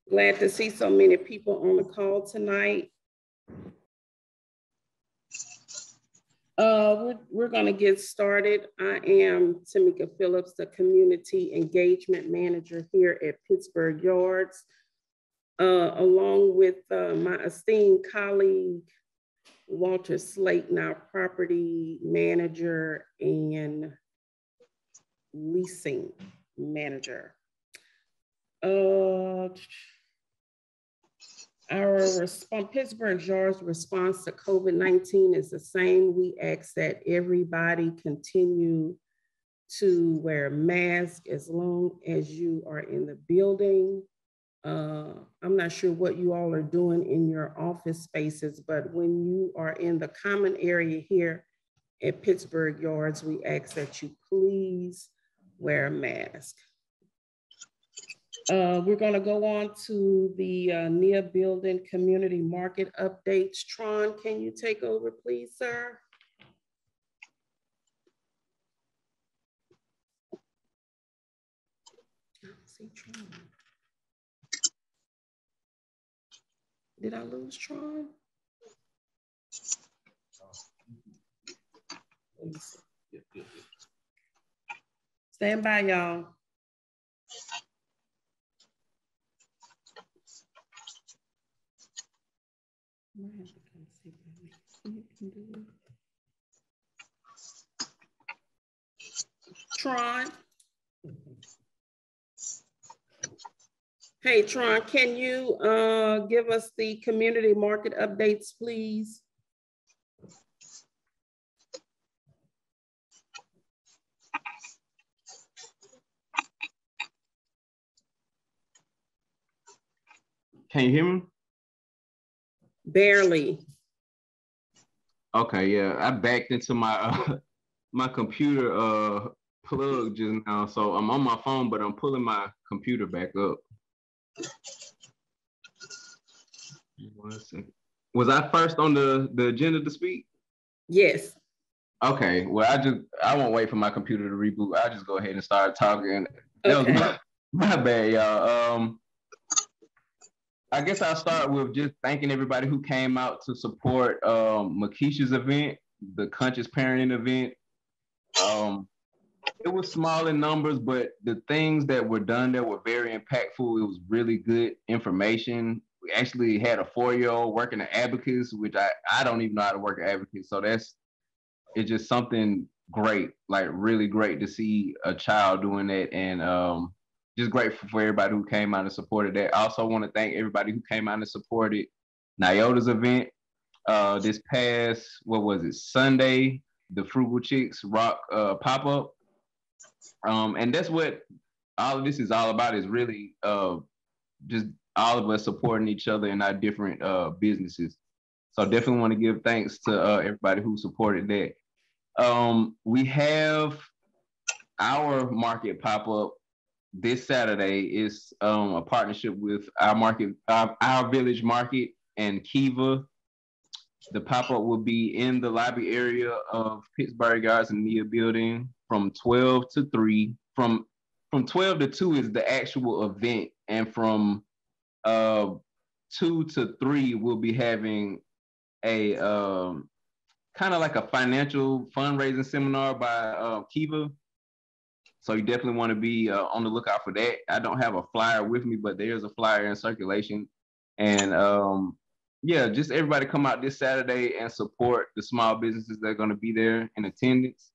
Glad to see so many people on the call tonight. We're going to get started. I am Tameka Phillips, the Community Engagement Manager here at Pittsburgh Yards, along with my esteemed colleague, Walter Slaton, our Property Manager and Leasing Manager. Our Pittsburgh Yards response to COVID-19 is the same. We ask that everybody continue to wear masks as long as you are in the building. I'm not sure what you all are doing in your office spaces, but when you are in the common area here at Pittsburgh Yards, we ask that you please wear a mask. We're going to go on to the near building community market updates. Tron, can you take over, please, sir? I don't see Tron. Did I lose Tron? Stand by, y'all. Tron. Hey, Tron, can you give us the community market updates, please? Can you hear me? Barely. Okay, yeah, I backed into my my computer plug just now, so I'm on my phone, but I'm pulling my computer back up. Was I first on the agenda to speak? Yes. Okay, well, I won't wait for my computer to reboot. I'll just go ahead and start talking. Okay. That was my bad, y'all. I guess I'll start with just thanking everybody who came out to support Makisha's event, the Conscious Parenting event. It was small in numbers, but the things that were done there were very impactful. It was really good information. We actually had a 4-year-old working at Abacus, which I don't even know how to work at Abacus. So it's just something great, like really great to see a child doing that. And just grateful for everybody who came out and supported that. I also want to thank everybody who came out and supported Nyota's event. This past, Sunday, the Frugal Chicks Rock pop-up. And that's what all of this is all about, is really just all of us supporting each other in our different businesses. So definitely want to give thanks to everybody who supported that. We have our market pop-up this Saturday. Is a partnership with our village market and Kiva. The pop-up will be in the lobby area of Pittsburgh Yards and NPU-V building from 12 to 3. From 12 to 2 is the actual event, and from 2 to 3 we'll be having a kind of like a financial fundraising seminar by Kiva. So you definitely want to be on the lookout for that. I don't have a flyer with me, but there's a flyer in circulation. And yeah, just everybody come out this Saturday and support the small businesses that are going to be there in attendance.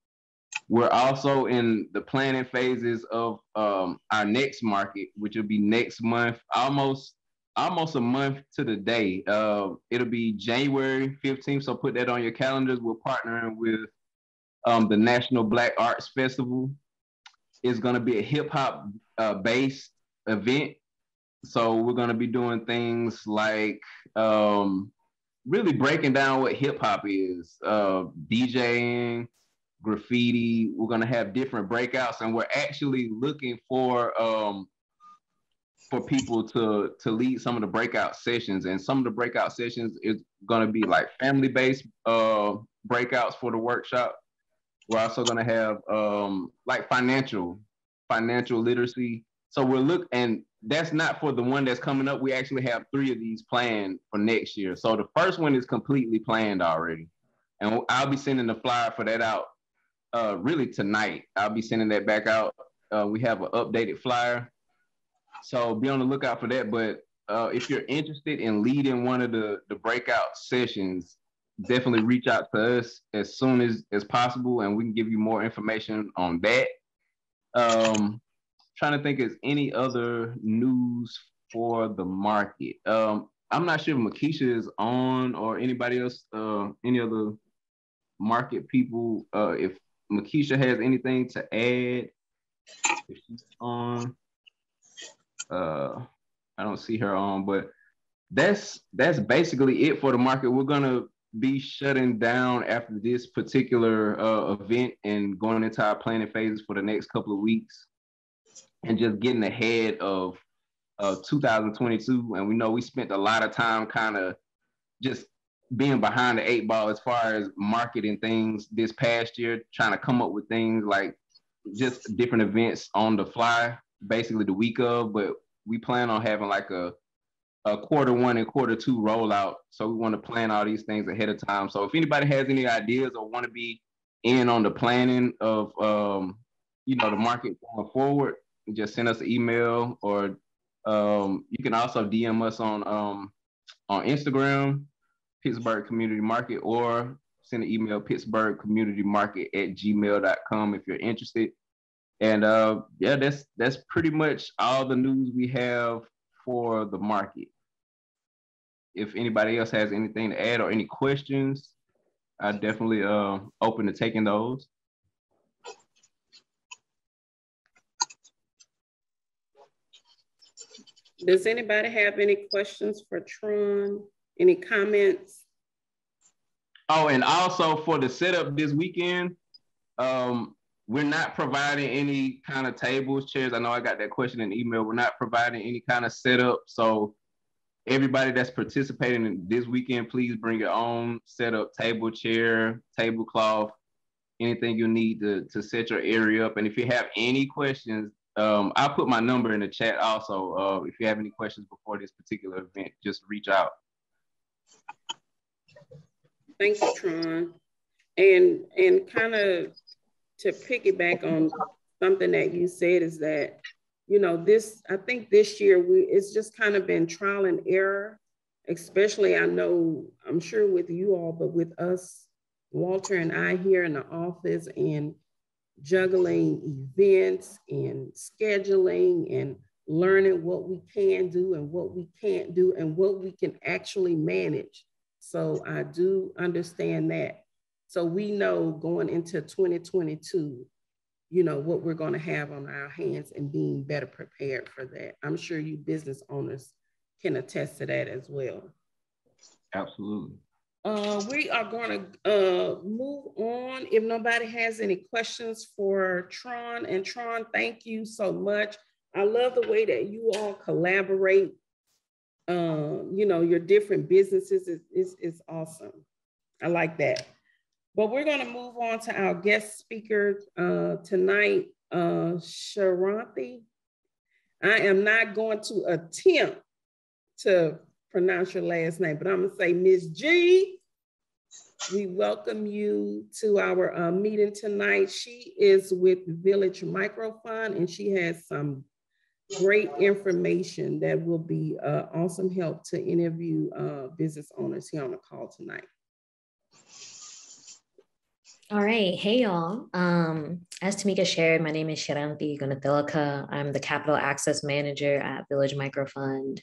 We're also in the planning phases of our next market, which will be next month, almost a month to the day. It'll be January 15th, so put that on your calendars. We're partnering with the National Black Arts Festival. It's going to be a hip-hop based event. So we're going to be doing things like really breaking down what hip-hop is, DJing, graffiti. We're going to have different breakouts, and we're actually looking for people to lead some of the breakout sessions. And some of the breakout sessions is going to be like family-based breakouts for the workshop. We're also going to have like financial literacy. So and that's not for the one that's coming up. We actually have 3 of these planned for next year. So the first one is completely planned already. And I'll be sending the flyer for that out really tonight. I'll be sending that back out. We have an updated flyer. So be on the lookout for that. But if you're interested in leading one of the breakout sessions, definitely reach out to us as soon as possible, and we can give you more information on that. Trying to think, is any other news for the market? I'm not sure if Makisha is on or anybody else, any other market people. If Makisha has anything to add, if she's on, I don't see her on, but that's basically it for the market. We're gonna be shutting down after this particular event and going into our planning phases for the next couple of weeks and just getting ahead of 2022. And we know we spent a lot of time kind of just being behind the 8 ball as far as marketing things this past year, trying to come up with things like just different events on the fly, basically the week of. But we plan on having like a Q1 and Q2 rollout. So we want to plan all these things ahead of time. So if anybody has any ideas or want to be in on the planning of, the market going forward, just send us an email, or you can also DM us on Instagram, Pittsburgh Community Market, or send an email, pittsburghcommunitymarket@gmail.com if you're interested. And that's pretty much all the news we have for the market. If anybody else has anything to add or any questions, I'm definitely open to taking those. Does anybody have any questions for Tron? Any comments? Oh, and also for the setup this weekend, we're not providing any kind of tables, chairs. I know I got that question in the email. We're not providing any kind of setup. So everybody that's participating in this weekend, please bring your own setup, table, chair, tablecloth, anything you need to set your area up. And if you have any questions, I'll put my number in the chat also. If you have any questions before this particular event, just reach out. Thank you, Tron. And kind of to piggyback on something that you said is that, I think this year it's just kind of been trial and error, especially I'm sure with you all, but with us, Walter and I here in the office, and juggling events and scheduling and learning what we can do and what we can't do and what we can actually manage. So I do understand that. So we know going into 2022, what we're going to have on our hands and being better prepared for that. I'm sure you business owners can attest to that as well. Absolutely. We are going to move on. If nobody has any questions for Tron, and Tron, thank you so much. I love the way that you all collaborate. Your different businesses is awesome. I like that. But we're going to move on to our guest speaker tonight, Sharanthi. I am not going to attempt to pronounce your last name, but I'm going to say Ms. G. We welcome you to our meeting tonight. She is with Village Microfund, and she has some great information that will be awesome help to any of you business owners here on the call tonight. All right. Hey, y'all. As Tameka shared, my name is Sharanthi Gunathilaka. I'm the Capital Access Manager at Village Microfund.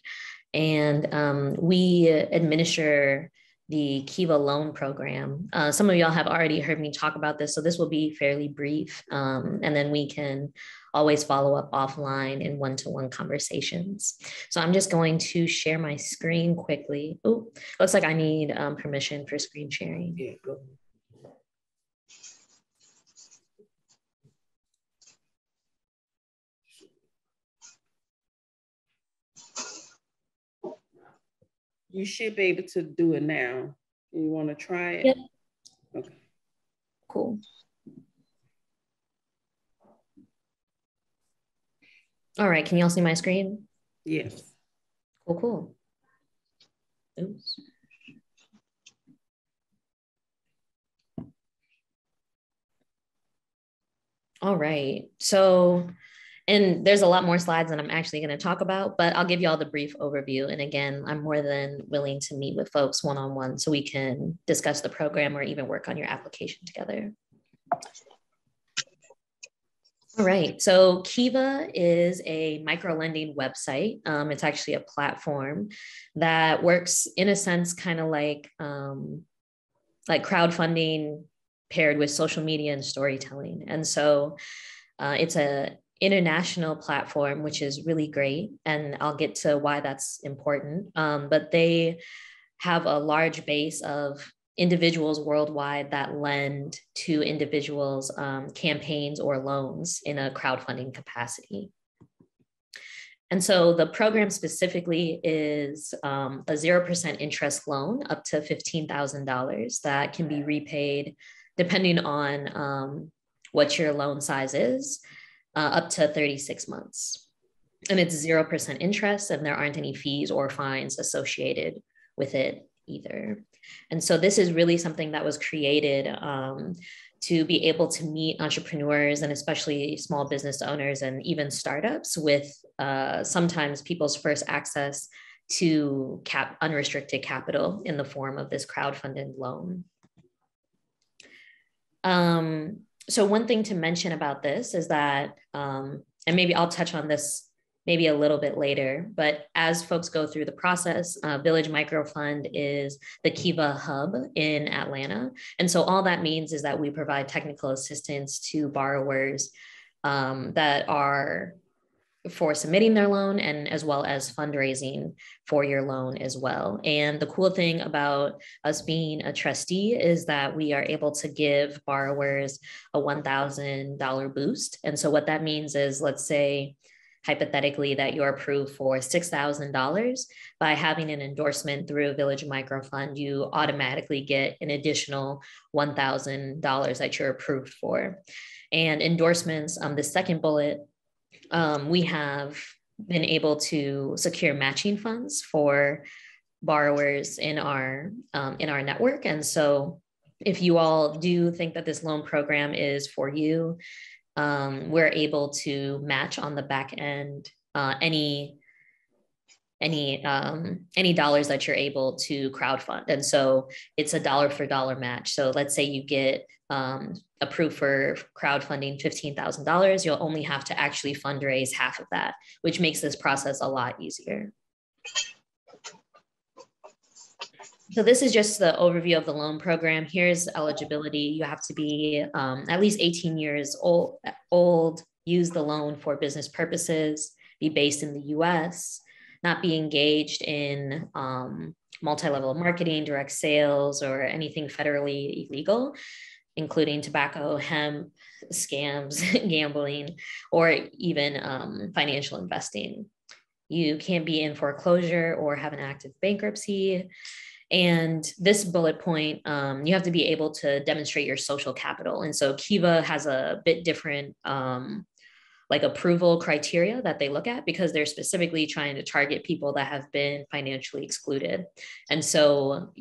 And we administer the Kiva loan program. Some of y'all have already heard me talk about this, so this will be fairly brief. And then we can always follow up offline in one-to-one conversations. So I'm just going to share my screen quickly. Oh, looks like I need permission for screen sharing. Yeah, go ahead. You should be able to do it now. You want to try it? Yep. Okay. Cool. All right, can y'all see my screen? Yes. Cool, cool. Oops. All right. So, and there's a lot more slides that I'm actually going to talk about, but I'll give you all the brief overview. And again, I'm more than willing to meet with folks one-on-one so we can discuss the program or even work on your application together. All right, so Kiva is a micro-lending website. It's actually a platform that works in a sense kind of like crowdfunding paired with social media and storytelling. And so it's a international platform, which is really great. And I'll get to why that's important. But they have a large base of individuals worldwide that lend to individuals campaigns or loans in a crowdfunding capacity. And so the program specifically is a 0% interest loan up to $15,000 that can be repaid depending on what your loan size is, up to 36 months. And it's 0% interest, and there aren't any fees or fines associated with it either. And so this is really something that was created to be able to meet entrepreneurs and especially small business owners and even startups with sometimes people's first access to unrestricted capital in the form of this crowdfunded loan. So one thing to mention about this is that, and maybe I'll touch on this maybe a little bit later, but as folks go through the process, Village Microfund is the Kiva hub in Atlanta. And so all that means is that we provide technical assistance to borrowers that are for submitting their loan and as well as fundraising for your loan as well. And the cool thing about us being a trustee is that we are able to give borrowers a $1,000 boost. And so what that means is, let's say, hypothetically, that you're approved for $6,000, by having an endorsement through Village Microfund, you automatically get an additional $1,000 that you're approved for. And endorsements, the second bullet, we have been able to secure matching funds for borrowers in our network. And so if you all do think that this loan program is for you, we're able to match on the back end any dollars that you're able to crowdfund. And so it's a dollar for dollar match. So let's say you get approved for crowdfunding $15,000, you'll only have to actually fundraise half of that, which makes this process a lot easier. So this is just the overview of the loan program. Here's eligibility. You have to be at least 18 years old, use the loan for business purposes, be based in the US, not be engaged in multi-level marketing, direct sales, or anything federally illegal, including tobacco, hemp, scams, gambling, or even financial investing. You can't be in foreclosure or have an active bankruptcy. And this bullet point, you have to be able to demonstrate your social capital. And so Kiva has a bit different like approval criteria that they look at, because they're specifically trying to target people that have been financially excluded. And so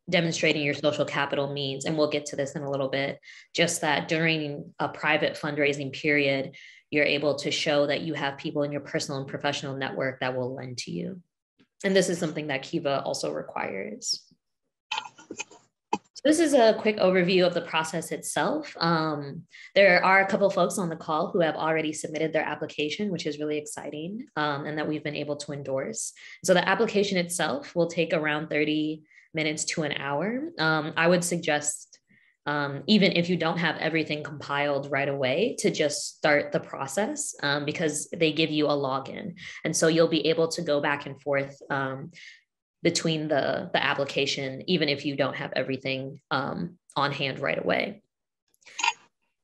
demonstrating your social capital means, and we'll get to this in a little bit, just that during a private fundraising period, you're able to show that you have people in your personal and professional network that will lend to you. And this is something that Kiva also requires. So this is a quick overview of the process itself. There are a couple of folks on the call who have already submitted their application, which is really exciting, and that we've been able to endorse. So the application itself will take around 30 minutes to an hour. I would suggest, even if you don't have everything compiled right away, to just start the process, because they give you a login. And so you'll be able to go back and forth between the application, even if you don't have everything on hand right away.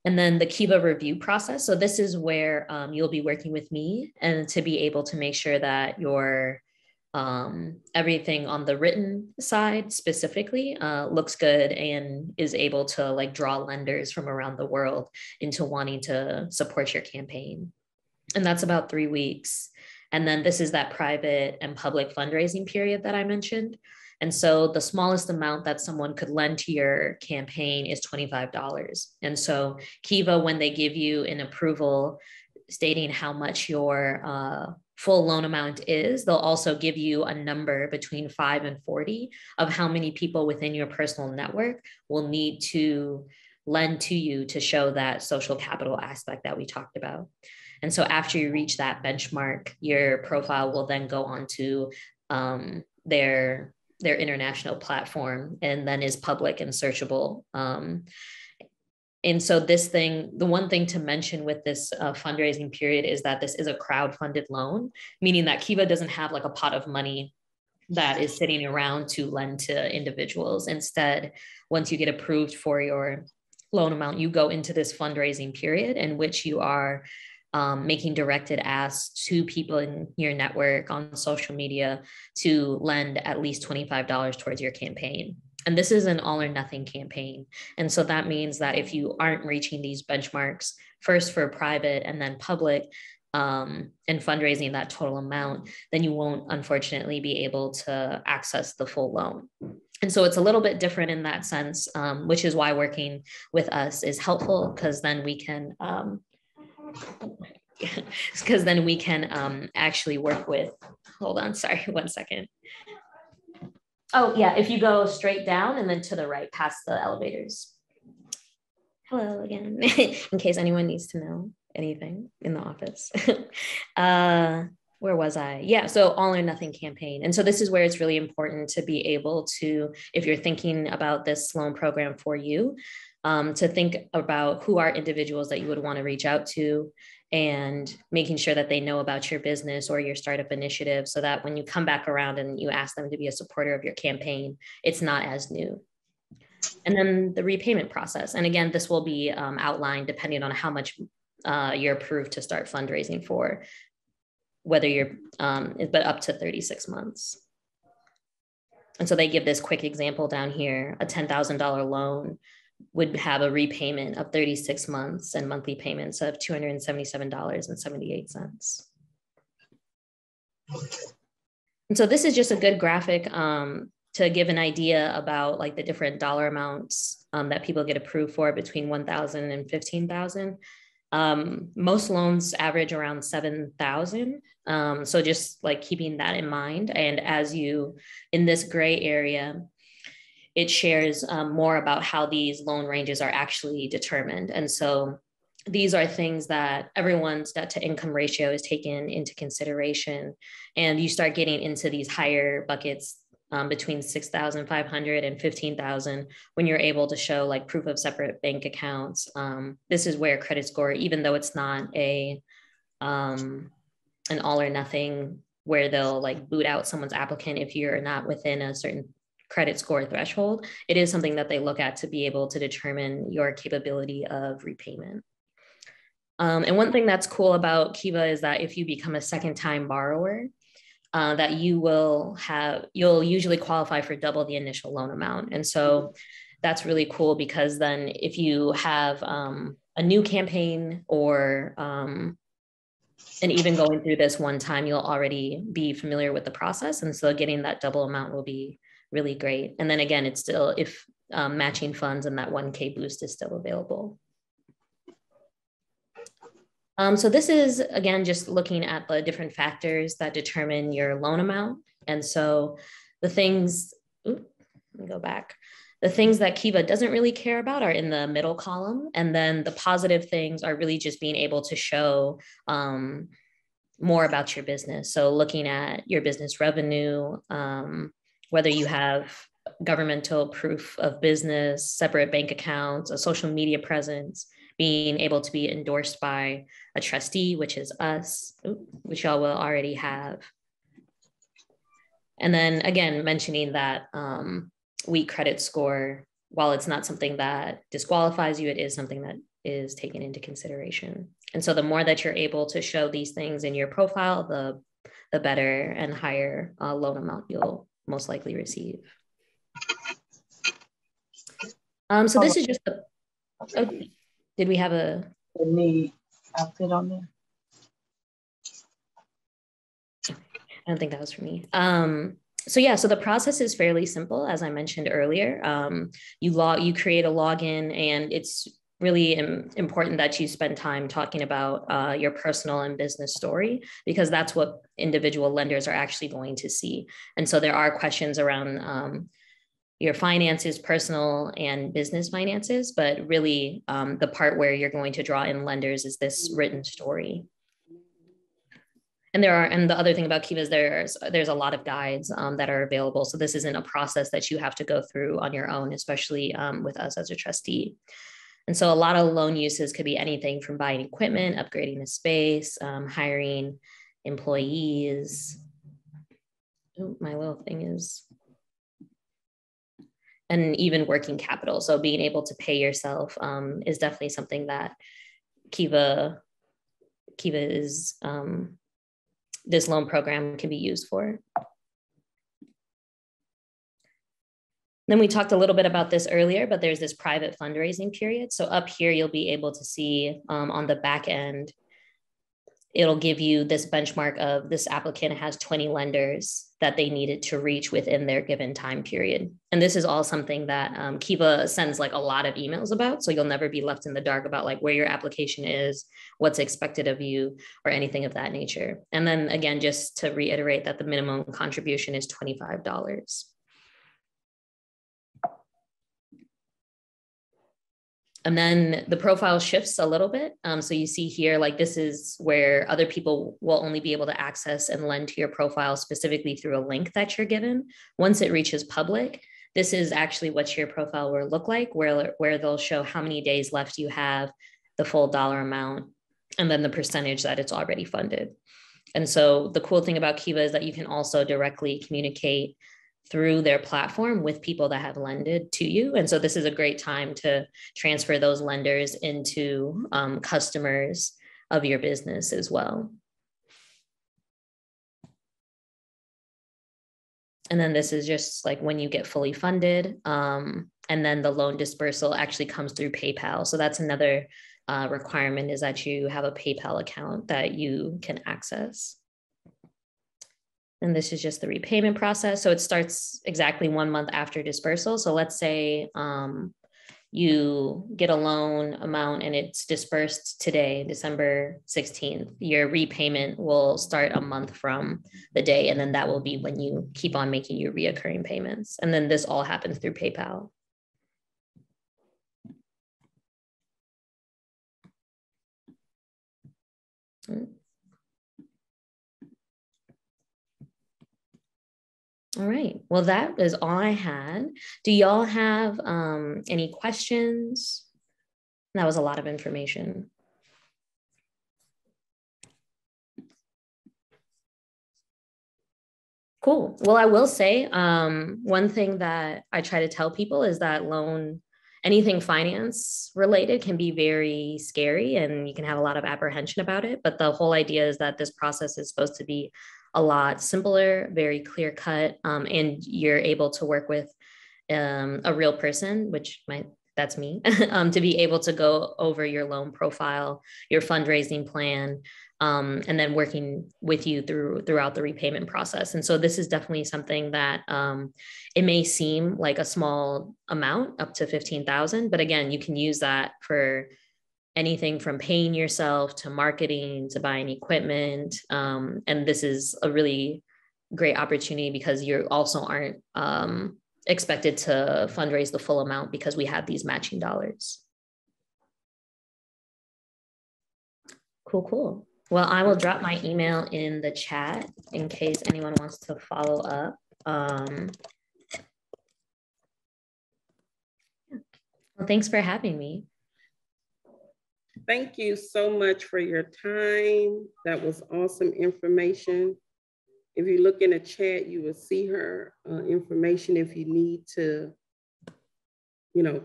And then the Kiva review process. So this is where you'll be working with me and to be able to make sure that your everything on the written side specifically looks good and is able to like draw lenders from around the world into wanting to support your campaign. And that's about 3 weeks. And then this is that private and public fundraising period that I mentioned. And so the smallest amount that someone could lend to your campaign is $25. And so Kiva, when they give you an approval stating how much your full loan amount is, they'll also give you a number between 5 and 40 of how many people within your personal network will need to lend to you to show that social capital aspect that we talked about. And so after you reach that benchmark, your profile will then go on to their international platform and then is public and searchable. And so the one thing to mention with this fundraising period is that this is a crowd-funded loan, meaning that Kiva doesn't have like a pot of money that is sitting around to lend to individuals. Instead, once you get approved for your loan amount, you go into this fundraising period in which you are making directed asks to people in your network on social media to lend at least $25 towards your campaign. And this is an all or nothing campaign. And so that means that if you aren't reaching these benchmarks, first for private and then public, and fundraising that total amount, then you won't unfortunately be able to access the full loan. And so it's a little bit different in that sense, which is why working with us is helpful, because then we can actually work with, hold on, sorry, 1 second. Oh yeah, if you go straight down and then to the right past the elevators. Hello again, in case anyone needs to know anything in the office. Where was I? Yeah, so all or nothing campaign. And so this is where it's really important to be able to, if you're thinking about this loan program for you, to think about who are individuals that you would want to reach out to and making sure that they know about your business or your startup initiative so that when you come back around and you ask them to be a supporter of your campaign, it's not as new. And then the repayment process. And again, this will be outlined depending on how much you're approved to start fundraising for, whether you're, but up to 36 months. And so they give this quick example down here. A $10,000 loan would have a repayment of 36 months and monthly payments of $277.78. And so this is just a good graphic to give an idea about like the different dollar amounts that people get approved for between 1,000 and 15,000. Most loans average around 7,000. So just like keeping that in mind. And as you, in this gray area, it shares more about how these loan ranges are actually determined. And so these are things that everyone's debt to income ratio is taken into consideration. And you start getting into these higher buckets between 6,500 and 15,000 when you're able to show like proof of separate bank accounts. This is where credit score, even though it's not an all or nothing where they'll like boot out someone's applicant if you're not within a certain credit score threshold, it is something that they look at to be able to determine your capability of repayment. And one thing that's cool about Kiva is that if you become a second-time borrower, that you'll usually qualify for double the initial loan amount. And so that's really cool because then if you have a new campaign or and even going through this one time, you'll already be familiar with the process. And so getting that double amount will be really great. And then again, it's still, if matching funds and that 1K boost is still available. So this is, again, just looking at the different factors that determine your loan amount. And so the things, let me go back. The things that Kiva doesn't really care about are in the middle column. And then the positive things are really just being able to show more about your business. So looking at your business revenue, whether you have governmental proof of business, separate bank accounts, a social media presence, being able to be endorsed by a trustee, which is us, which y'all will already have. And then again, mentioning that weak credit score, while it's not something that disqualifies you, it is something that is taken into consideration. And so the more that you're able to show these things in your profile, the better and higher loan amount you'll most likely receive. So this is just the, okay. Did we have a? The outfit on there? I don't think that was for me. So yeah, so the process is fairly simple, as I mentioned earlier. You create a login, and it's really important that you spend time talking about your personal and business story, because that's what individual lenders are actually going to see. And so there are questions around your finances, personal and business finances, but really the part where you're going to draw in lenders is this written story. And the other thing about Kiva is there's a lot of guides that are available. So this isn't a process that you have to go through on your own, especially with us as a trustee. And so a lot of loan uses could be anything from buying equipment, upgrading the space, hiring employees. Oh, my little thing is, and even working capital. So being able to pay yourself is definitely something that Kiva is, this loan program can be used for. Then we talked a little bit about this earlier, but there's this private fundraising period. So up here, you'll be able to see on the back end, it'll give you this benchmark of this applicant has 20 lenders that they needed to reach within their given time period. And this is all something that Kiva sends like a lot of emails about. So you'll never be left in the dark about like where your application is, what's expected of you, or anything of that nature. And then again, just to reiterate that the minimum contribution is $25. And then the profile shifts a little bit. So you see here, like this is where other people will only be able to access and lend to your profile specifically through a link that you're given. Once it reaches public, this is actually what your profile will look like, where they'll show how many days left you have, the full dollar amount, and then the percentage that it's already funded. And so the cool thing about Kiva is that you can also directly communicate through their platform with people that have lended to you. And so this is a great time to transfer those lenders into customers of your business as well. And then this is just like when you get fully funded, and then the loan dispersal actually comes through PayPal. So that's another requirement, is that you have a PayPal account that you can access. And this is just the repayment process. So it starts exactly 1 month after dispersal. So let's say you get a loan amount and it's dispersed today, December 16th. Your repayment will start a month from the day. And then that will be when you keep on making your reoccurring payments. And then this all happens through PayPal. All right, well, that is all I had. Do y'all have any questions? That was a lot of information. Cool. Well, I will say one thing that I try to tell people is that anything finance related can be very scary and you can have a lot of apprehension about it. But the whole idea is that this process is supposed to be a lot simpler, very clear cut, and you're able to work with a real person, that's me, to be able to go over your loan profile, your fundraising plan, and then working with you throughout the repayment process. And so this is definitely something that it may seem like a small amount, up to $15,000, but again, you can use that for anything from paying yourself to marketing to buying equipment. And this is a really great opportunity because you also aren't expected to fundraise the full amount because we have these matching dollars. Cool. Well, I will drop my email in the chat in case anyone wants to follow up. Well, thanks for having me. Thank you so much for your time. That was awesome information. If you look in the chat, you will see her information if you need to,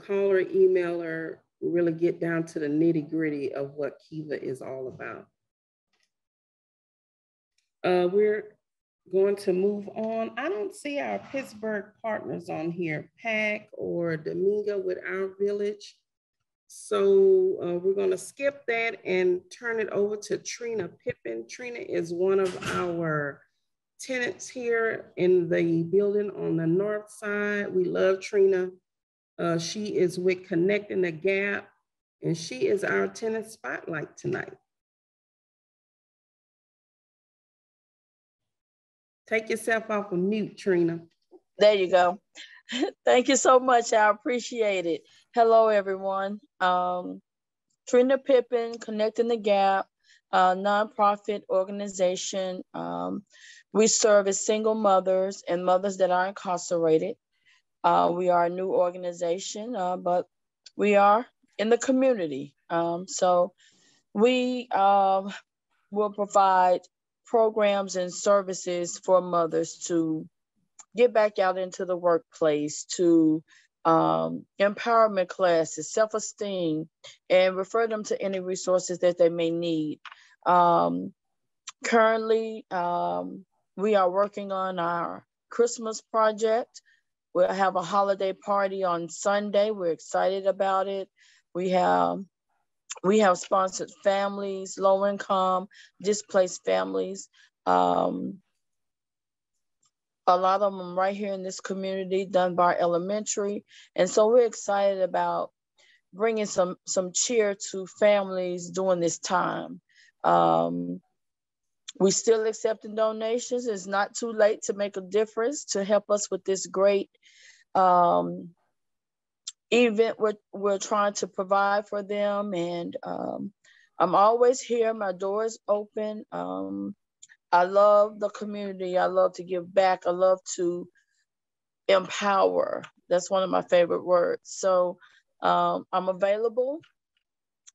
call her, email her, really get down to the nitty-gritty of what Kiva is all about. We're going to move on. I don't see our Pittsburgh partners on here, PAC or Domingo with Our Village. So we're going to skip that and turn it over to Trina Pippin. Trina is one of our tenants here in the building on the north side. We love Trina. She is with Connecting the Gap, and she is our Tenant Spotlight tonight. Take yourself off of mute, Trina. There you go. Thank you so much. I appreciate it. Hello, everyone. Trina Pippin, Connecting the Gap, a nonprofit organization. We serve as single mothers and mothers that are incarcerated. We are a new organization, but we are in the community. So we will provide programs and services for mothers to get back out into the workplace, to empowerment classes, self-esteem, and refer them to any resources that they may need. Currently, we are working on our Christmas project. We'll have a holiday party on Sunday. We're excited about it. We have sponsored families, low income, displaced families. A lot of them right here in this community, Dunbar Elementary. And so we're excited about bringing some cheer to families during this time. We still accepting donations. It's not too late to make a difference, to help us with this great event we're trying to provide for them. And I'm always here. My door is open. I love the community. I love to give back. I love to empower. That's one of my favorite words. So I'm available.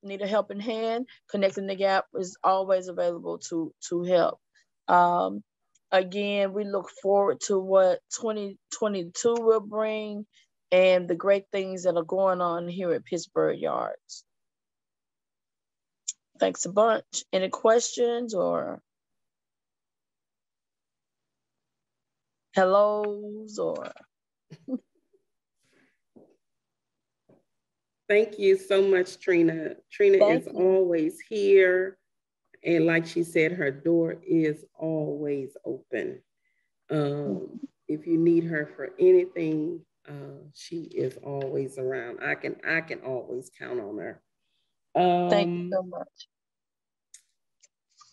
Need a helping hand. Connecting the Gap is always available to help. Again, we look forward to what 2022 will bring and the great things that are going on here at Pittsburgh Yards. Thanks a bunch. Any questions or hellos or? Thank you so much, Trina. Trina is always here. And like she said, her door is always open. If you need her for anything, she is always around. I can always count on her. Thank you so much.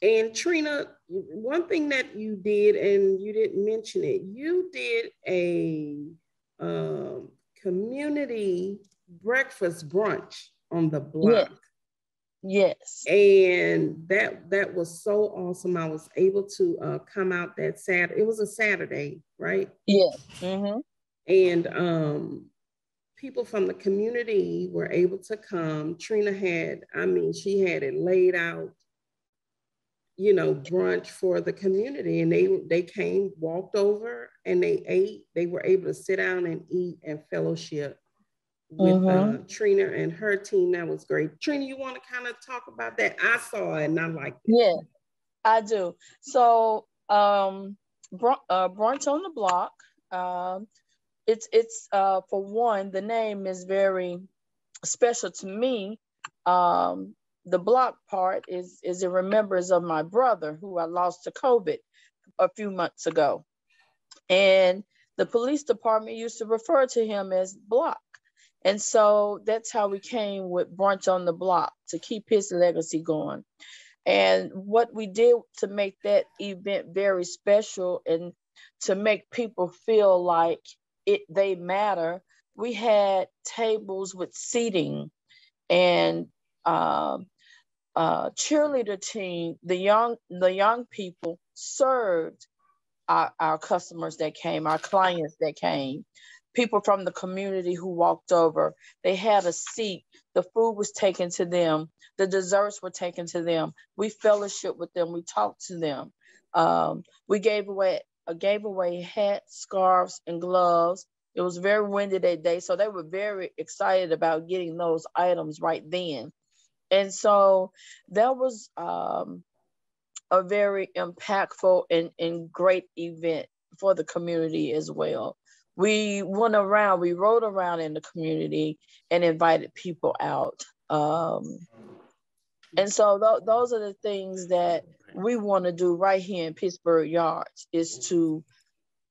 And Trina, one thing that you did, and you didn't mention it, you did a community breakfast brunch on the block. Yes. And that was so awesome. I was able to come out that Saturday. It was a Saturday, right? Yeah. Mm-hmm. And people from the community were able to come. Trina she had it laid out, brunch for the community. And they came, walked over, and they ate. They were able to sit down and eat and fellowship with Trina and her team. That was great. Trina, you want to kind of talk about that? I saw it and I liked it. Yeah, I do. So brunch on the block. It's for one, the name is very special to me. The block part is in remembrance of my brother who I lost to COVID a few months ago. And the police department used to refer to him as Block. And so that's how we came with Brunch on the Block, to keep his legacy going. And what we did to make that event very special and to make people feel like they matter, we had tables with seating and cheerleader team. The young people served our customers that came, our clients that came. People from the community who walked over, they had a seat. The food was taken to them. The desserts were taken to them. We fellowshiped with them. We talked to them. We gave away hats, scarves, and gloves. It was very windy that day, so they were very excited about getting those items right then. And so that was a very impactful and great event for the community as well. We went around, we rode around in the community and invited people out. And so those are the things that we want to do right here in Pittsburgh Yards is to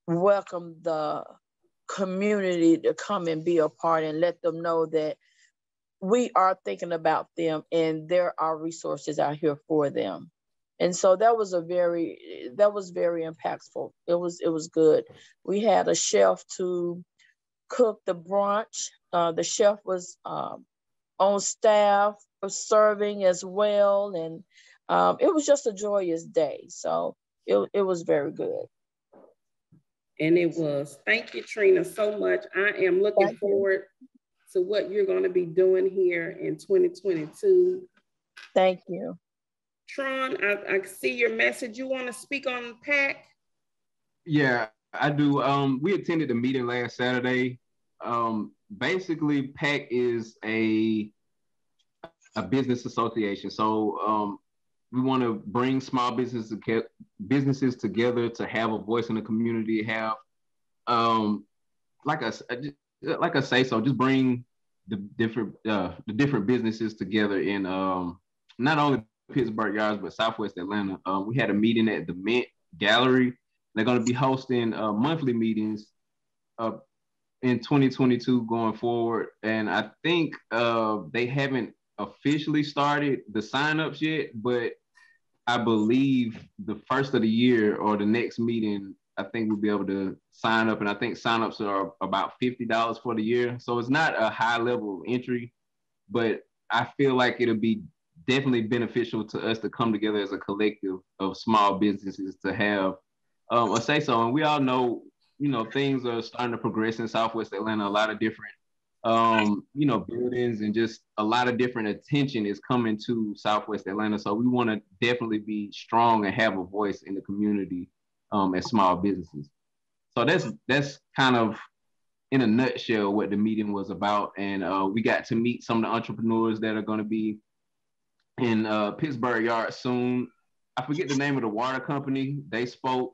welcome the community to come and be a part and let them know that we are thinking about them and there are resources out here for them. And so that was very impactful. It was good. We had a chef to cook the brunch. The chef was on staff for serving as well. And it was just a joyous day. So it was very good. And it was. Thank you, Trina, so much. I am looking forward to what you're going to be doing here in 2022. Thank you. Tron, I see your message. You want to speak on PAC? Yeah, I do. We attended the meeting last Saturday. Basically, PAC is a business association. So we want to bring small businesses together to have a voice in the community, have like I say, so just bring the different businesses together in not only Pittsburgh Yards, but Southwest Atlanta. We had a meeting at the Mint Gallery. They're going to be hosting monthly meetings in 2022 going forward. And I think they haven't officially started the signups yet, but I believe the first of the year or the next meeting, I think we'll be able to sign up. And I think signups are about $50 for the year. So it's not a high level of entry, but I feel like it'll be definitely beneficial to us to come together as a collective of small businesses to have a say so. And we all know, things are starting to progress in Southwest Atlanta. A lot of different, buildings and just a lot of different attention is coming to Southwest Atlanta. So we want to definitely be strong and have a voice in the community as small businesses. So that's kind of in a nutshell what the meeting was about. And we got to meet some of the entrepreneurs that are going to be in Pittsburgh Yards soon. I forget the name of the water company. They spoke.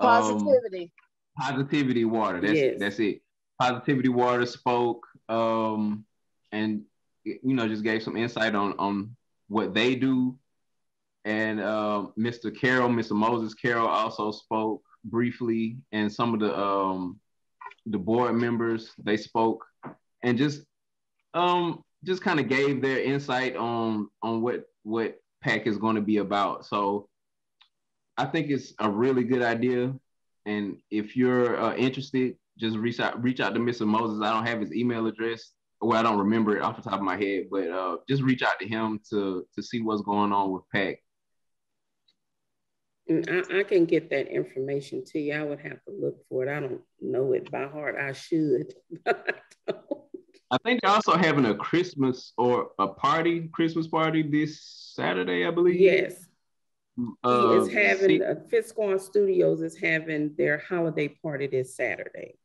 Positivity. Positivity Water. That's it. Positivity Water spoke and just gave some insight on what they do. And Mr. Moses Carroll also spoke briefly, and some of the board members, they spoke and just kind of gave their insight on what PAC is going to be about. So I think it's a really good idea. And if you're interested, just reach out to Mr. Moses. I don't have his email address. Well, I don't remember it off the top of my head, but just reach out to him to see what's going on with PAC. And I can get that information to you. I would have to look for it. I don't know it by heart. I should, but I don't. I think they're also having a Christmas party this Saturday, I believe. Yes. He is having, Fitzcorn Studios is having their holiday party this Saturday.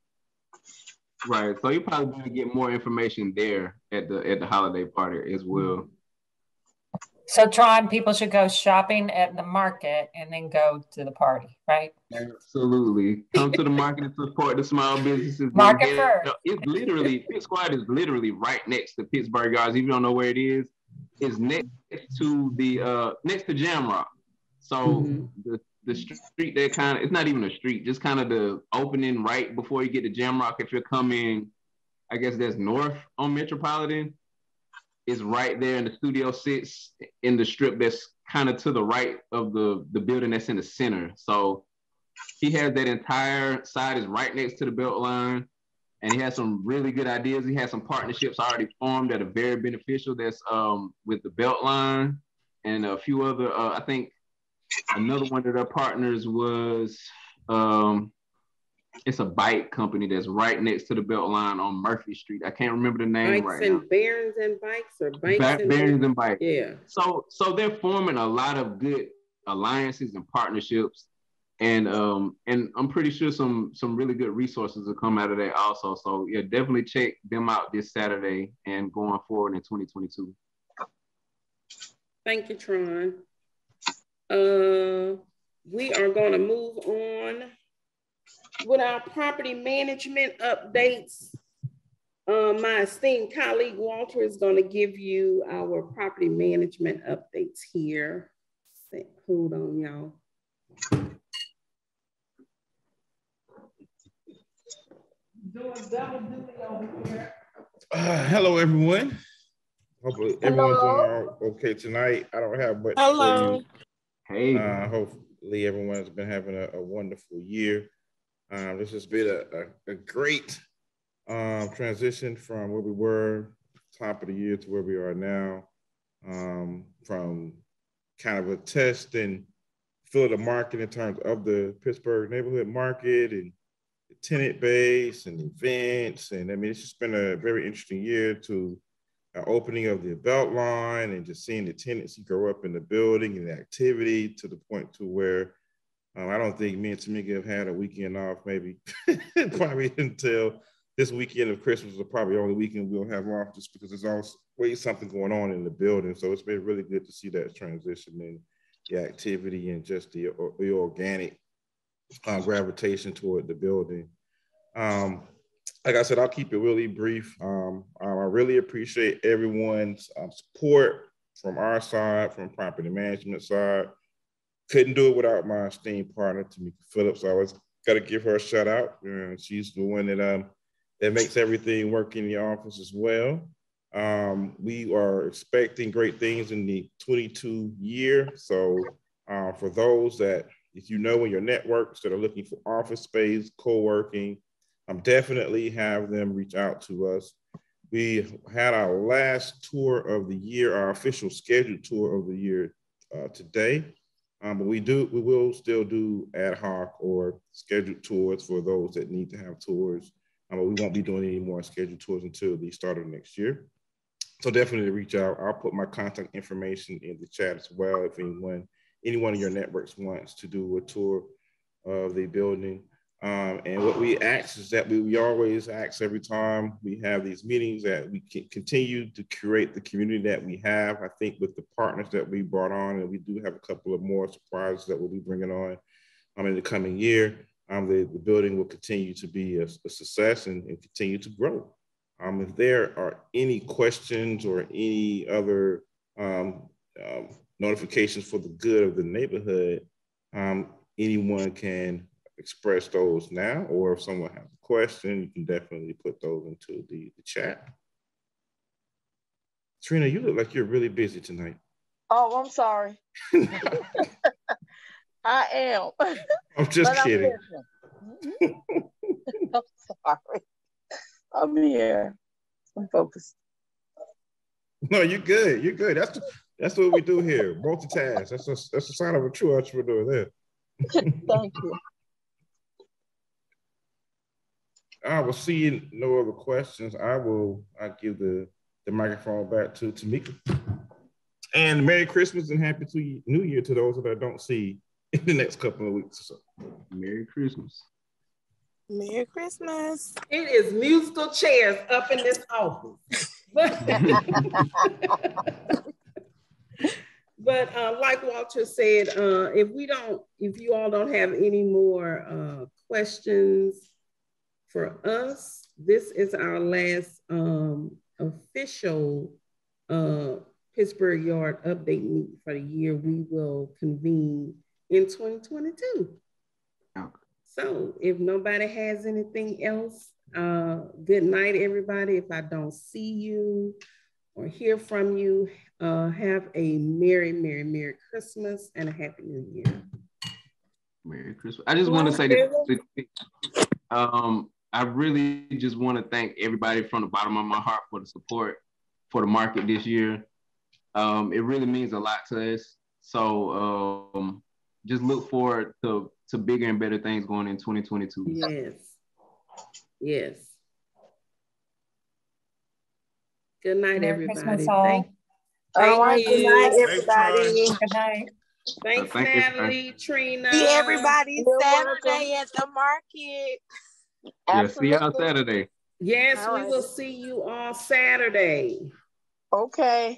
Right. So you probably going to get more information there at the holiday party as well. So Tron, people should go shopping at the market and then go to the party, right? Absolutely. Come to the market and support the small businesses. Market first. It's literally, Pittsburgh is literally right next to Pittsburgh Yards. If you don't know where it is, it's next to next to Jamrock. So the street that it's not even a street, just kind of the opening right before you get to Jamrock. If you're coming, I guess that's north on Metropolitan, is right there, and the studio sits in the strip that's kind of to the right of the building that's in the center. So he has that entire side is right next to the Beltline, and he has some really good ideas. He has some partnerships already formed that are very beneficial. That's with the Beltline and a few other, I think another one of their partners was, it's a bike company that's right next to the Beltline on Murphy Street. I can't remember the name right now. Bearings and Bikes, or Bikes Bearings and Bikes. Yeah. So they're forming a lot of good alliances and partnerships, and I'm pretty sure some really good resources will come out of that also. So yeah, definitely check them out this Saturday and going forward in 2022. Thank you, Tron. We are going to move on with our property management updates. My esteemed colleague Walter is going to give you our property management updates here. Hold on, y'all. Doing double duty over here. Hello, everyone. Hopefully everyone's doing okay tonight. I don't have much for you. Hey. Hopefully everyone's been having a wonderful year. This has been a great transition from where we were top of the year to where we are now. From kind of a test and feel the market in terms of the Pittsburgh neighborhood market and the tenant base and events. And I mean, it's just been a very interesting year to opening of the belt line and just seeing the tenancy grow up in the building and the activity to the point to where I don't think me and Tameka have had a weekend off, maybe probably until this weekend of Christmas is probably the only weekend we'll have off just because there's always something going on in the building. So it's been really good to see that transition and the activity and just the organic gravitation toward the building. Like I said, I'll keep it really brief. I really appreciate everyone's support from our side, from property management side. Couldn't do it without my esteemed partner, Tameka Phillips. I always got to give her a shout out. She's the one that makes everything work in the office as well. We are expecting great things in the 22 year. So for those that, if you know in your networks that are looking for office space, co-working, definitely have them reach out to us. We had our last tour of the year, our official scheduled tour of the year today. But we will still do ad hoc or scheduled tours for those that need to have tours. But we won't be doing any more scheduled tours until the start of next year. So definitely reach out. I'll put my contact information in the chat as well if anyone in your networks wants to do a tour of the building. And what we ask is that we always ask every time we have these meetings that we can continue to curate the community that we have. I think with the partners that we brought on, and we do have a couple of more surprises that we'll be bringing on in the coming year, the building will continue to be a success and continue to grow. If there are any questions or any other notifications for the good of the neighborhood, anyone can express those now, or if someone has a question, you can definitely put those into the chat. Trina, you look like you're really busy tonight. Oh, I'm sorry. I am. I'm just kidding. I'm sorry. I'm here. I'm focused. No, you're good. You're good. That's what we do here. Multitask. That's a sign of a true entrepreneur there. Thank you. I will see no other questions. I give the microphone back to Tameka. And Merry Christmas and Happy New Year to those that I don't see in the next couple of weeks or so. Merry Christmas. Merry Christmas. It is musical chairs up in this office. But like Walter said, if you all don't have any more questions for us, this is our last official Pittsburgh Yard update meeting for the year. We will convene in 2022. So if nobody has anything else, good night, everybody. If I don't see you or hear from you, have a Merry, Merry, Merry Christmas and a Happy New Year. Merry Christmas. I just want to say that I really just want to thank everybody from the bottom of my heart for the support for the market this year. It really means a lot to us. So just look forward to bigger and better things going in 2022. Yes. Yes. Good night, Merry everybody. Christmas, all. Thank you. Good night, everybody. Good night. Thanks, Thank Natalie, you. Trina. See everybody You're Saturday at the market. Yeah, see you on Saturday. Yes, All we right. will see you on Saturday. Okay.